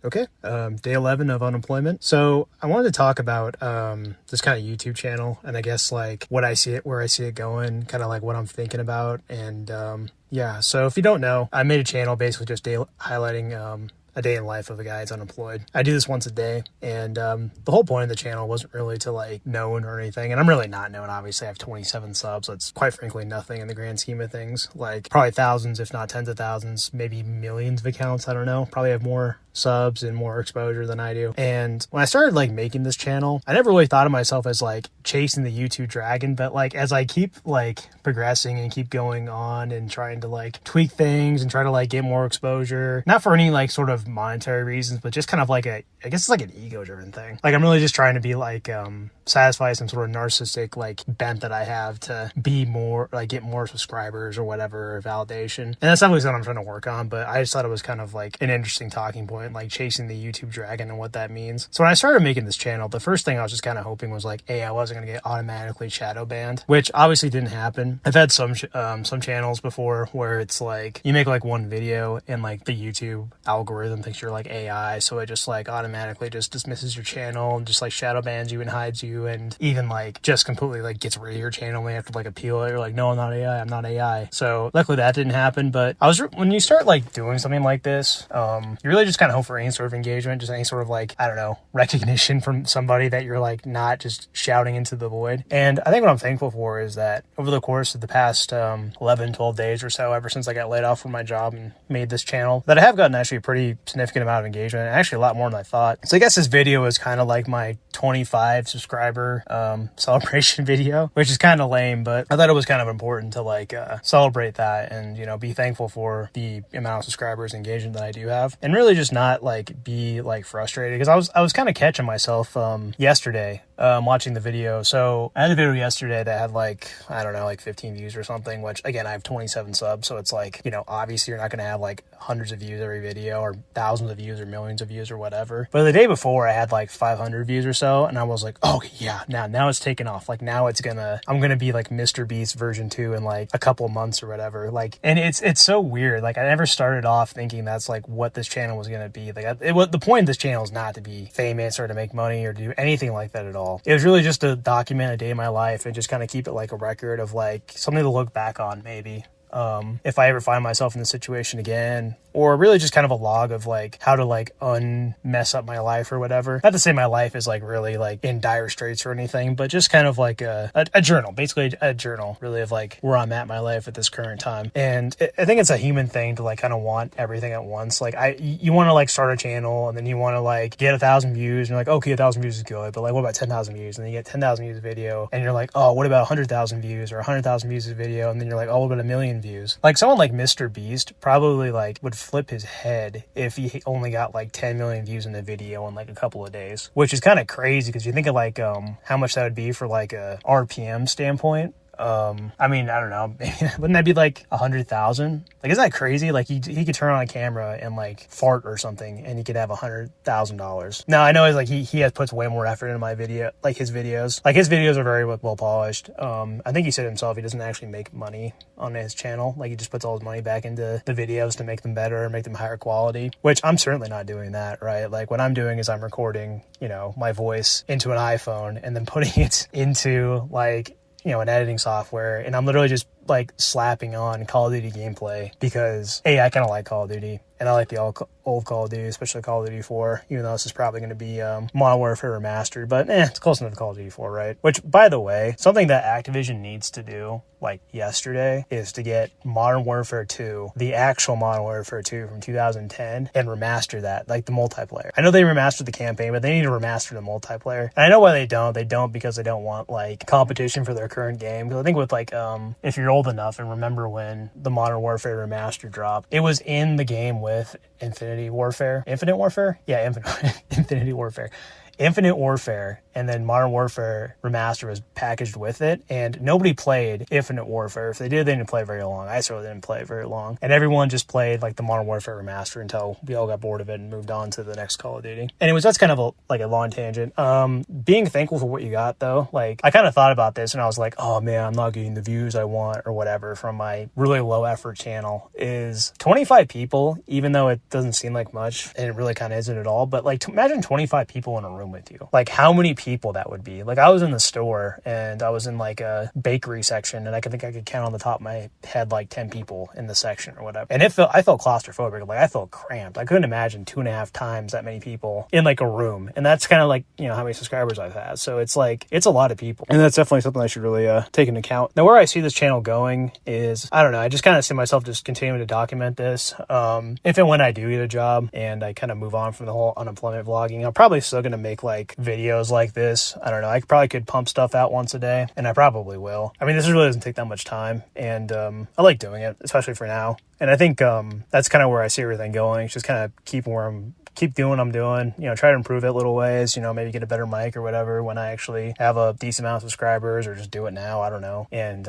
Okay, day 11 of unemployment. So I wanted to talk about this kind of YouTube channel, and I guess like what I see it, where I see it going, kind of like what I'm thinking about. And yeah, so if you don't know, I made a channel basically just highlighting a day in life of a guy that's unemployed. I do this once a day, and the whole point of the channel wasn't really to like known or anything, and I'm really not known. Obviously I have 27 subs. That's quite frankly nothing in the grand scheme of things. Like probably thousands, if not tens of thousands, maybe millions of accounts, I don't know, probably have more subs and more exposure than I do. And when I started like making this channel, I never really thought of myself as like chasing the YouTube dragon, but like as I keep like progressing and keep going on and trying to like tweak things and try to like get more exposure, not for any like sort of monetary reasons, but just kind of like I guess it's like an ego driven thing. Like I'm really just trying to be like satisfy some sort of narcissistic like bent that I have to be more like get more subscribers or whatever, or validation. And that's definitely something I'm trying to work on, but I just thought it was kind of like an interesting talking point, like chasing the YouTube dragon and what that means. So when I started making this channel, the first thing I was just kind of hoping was like, hey, I wasn't gonna get automatically shadow banned, which obviously didn't happen. I've had some channels before where it's like you make like one video and like the YouTube algorithm thinks you're like AI, so it just like automatically just dismisses your channel and just like shadow bans you and hides you, and even like just completely like gets rid of your channel and they have to like appeal it. You're like, no, I'm not AI, I'm not AI. So luckily that didn't happen. But when you start like doing something like this, you really just kind of hope for any sort of engagement, just any sort of like, I don't know, recognition from somebody that you're like not just shouting into the void. And I think what I'm thankful for is that over the course of the past 11, 12 days or so, ever since I got laid off from my job and made this channel, that I have gotten actually a pretty significant amount of engagement, and actually a lot more than I thought. So I guess this video is kind of like my 25 subscriber celebration video, which is kind of lame, but I thought it was kind of important to like celebrate that and, you know, be thankful for the amount of subscribers and engagement that I do have, and really just not like be like frustrated, because I was kind of catching myself yesterday watching the video. So I had a video yesterday that had like, I don't know, like 15 views or something, which again, I have 27 subs, so it's like, you know, obviously you're not going to have like hundreds of views every video or thousands of views or millions of views or whatever. But the day before I had like 500 views or so, and I was like, oh yeah, now it's taken off. Like now I'm gonna be like Mr. Beast version 2 in like a couple of months or whatever. Like, and it's so weird. Like I never started off thinking that's like what this channel was gonna be. Like the point of this channel is not to be famous or to make money or do anything like that at all. It was really just to document a day in my life and just kind of keep it like a record of like something to look back on maybe. If I ever find myself in this situation again, or really just kind of a log of like how to like mess up my life or whatever. Not to say my life is like really like in dire straits or anything, but just kind of like a journal, basically a journal really of like where I'm at in my life at this current time. And I think it's a human thing to like kind of want everything at once. Like you want to like start a channel and then you want to like get 1,000 views and you're like, okay, 1,000 views is good, but like what about 10,000 views? And then you get 10,000 views a video and you're like, oh, what about 100,000 views or 100,000 views a video? And then you're like, oh, what about 1,000,000 views? Like someone like Mr. Beast probably like would flip his head if he only got like 10 million views in a video in like a couple of days, which is kind of crazy because you think of like how much that would be for like a RPM standpoint. I mean, I don't know, wouldn't that be like 100,000? Like, isn't that crazy? Like he could turn on a camera and like fart or something and he could have $100,000. Now I know it's like he puts way more effort into my video, like his videos are very well polished. I think he said himself, he doesn't actually make money on his channel. Like he just puts all his money back into the videos to make them better, make them higher quality, which I'm certainly not doing that, right? Like what I'm doing is I'm recording, you know, my voice into an iPhone and then putting it into like, you know, an editing software, and I'm literally just like slapping on Call of Duty gameplay because I kind of like Call of Duty and I like the old Call of Duty, especially Call of Duty 4, even though this is probably going to be Modern Warfare Remastered, but it's close enough to Call of Duty 4, right? Which, by the way, something that Activision needs to do like yesterday is to get Modern Warfare 2, the actual Modern Warfare 2 from 2010, and remaster that, like the multiplayer. I know they remastered the campaign, but they need to remaster the multiplayer. And I know why they don't. They don't because they don't want like competition for their current game. Because I think with like, if you're old enough and remember when the Modern Warfare Remaster dropped, it was in the game with Infinite Warfare. and then Modern Warfare Remastered was packaged with it, and nobody played Infinite Warfare. If they did, they didn't play very long. I certainly didn't play very long. And everyone just played like the Modern Warfare Remastered until we all got bored of it and moved on to the next Call of Duty. Anyways, that's kind of a long tangent. Being thankful for what you got though, like I kind of thought about this and I was like, oh man, I'm not getting the views I want or whatever from my really low effort channel. Is 25 people, even though it doesn't seem like much, and it really kind of isn't at all, but like imagine 25 people in a room with you. Like how many people that would be. Like I was in the store and I was in like a bakery section, and I think I could count on the top of my head like 10 people in the section or whatever. And I felt claustrophobic. Like I felt cramped. I couldn't imagine 2.5 times that many people in like a room. And that's kind of like, you know, how many subscribers I've had. So it's like, it's a lot of people. And that's definitely something I should really take into account. Now where I see this channel going is, I don't know, I just kind of see myself just continuing to document this. If and when I do get a job and I kind of move on from the whole unemployment vlogging, I'm probably still going to make like videos like this. I don't know. I probably could pump stuff out once a day, and I probably will. I mean, this really doesn't take that much time, and I like doing it, especially for now. And I think that's kind of where I see everything going. It's just kind of keep doing what I'm doing, you know, try to improve it little ways, you know, maybe get a better mic or whatever when I actually have a decent amount of subscribers, or just do it now. I don't know. And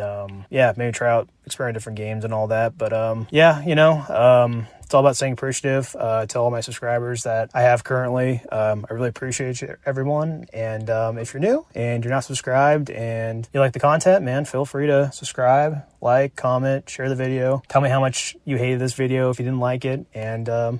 yeah, maybe try out exploring different games and all that. But yeah, you know, it's all about staying appreciative to all my subscribers that I have currently. I really appreciate you, everyone. And if you're new and you're not subscribed and you like the content, man, feel free to subscribe, like, comment, share the video. Tell me how much you hated this video if you didn't like it. And